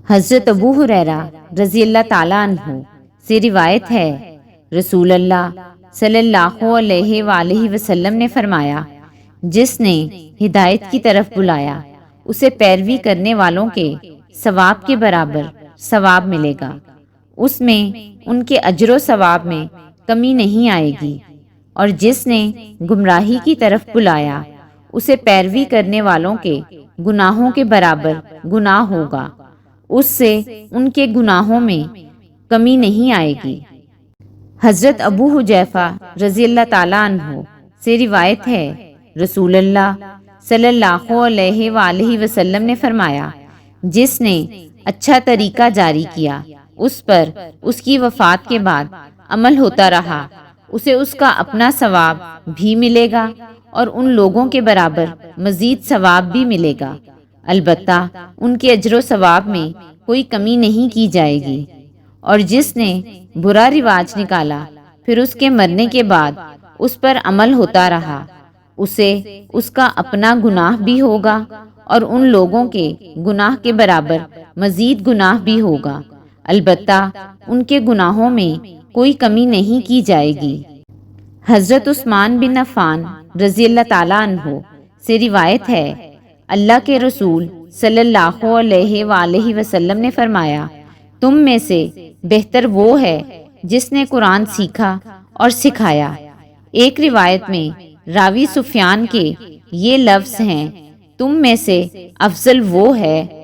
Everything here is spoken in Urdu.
حضرت ابو ہریرہ رضی اللہ تعالیٰ عنہ سے روایت ہے، رسول اللہ صلی اللہ علیہ وآلہ وسلم نے فرمایا، جس نے ہدایت کی طرف بلایا اسے پیروی کرنے والوں کے ثواب کے برابر ثواب ملے گا، اس میں ان کے اجر و ثواب میں کمی نہیں آئے گی، اور جس نے گمراہی کی طرف بلایا اسے پیروی کرنے والوں کے گناہوں کے برابر گناہ ہوگا، اس سے ان کے گناہوں میں کمی نہیں آئے گی۔ حضرت ابو حذیفہ رضی اللہ تعالیٰ عنہ سے روایت ہے، رسول اللہ صلی اللہ علیہ وآلہ وسلم نے فرمایا، جس نے اچھا طریقہ جاری کیا اس پر اس کی وفات کے بعد عمل ہوتا رہا، اسے اس کا اپنا ثواب بھی ملے گا اور ان لوگوں کے برابر مزید ثواب بھی ملے گا، البتہ ان کے اجر و ثواب میں کوئی کمی نہیں کی جائے گی۔ اور جس نے برا رواج نکالا پھر اس کے مرنے کے بعد اس پر عمل ہوتا رہا، اسے اس کا اپنا گناہ بھی ہوگا اور ان لوگوں کے گناہ کے برابر مزید گناہ بھی ہوگا، البتہ ان کے گناہوں میں کوئی کمی نہیں کی جائے گی۔ حضرت عثمان بن عفان رضی اللہ تعالیٰ عنہ سے روایت ہے، اللہ کے رسول صلی اللہ علیہ وآلہ وسلم نے فرمایا، تم میں سے بہتر وہ ہے جس نے قرآن سیکھا اور سکھایا۔ ایک روایت میں راوی سفیان کے یہ لفظ ہیں، تم میں سے افضل وہ ہے